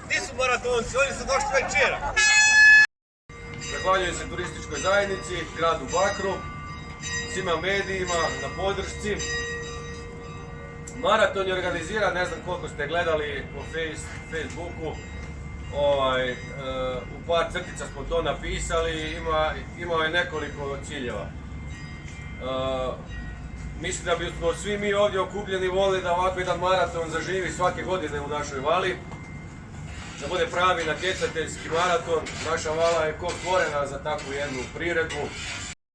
Ti su maratonci, oni su došli večera. Zahvaljujem se turističkoj zajednici, gradu Bakru, svima medijima na podršci. Maraton je organiziran, ne znam koliko ste gledali po Facebooku, u par crtica smo to napisali, imao je nekoliko ciljeva. Mislim da bismo svi mi ovdje okupljeni volili da ovako jedan maraton zaživi svake godine u našoj vali, da bude pravi natjecateljski maraton. Naša vala je ko stvorena za takvu jednu priredbu.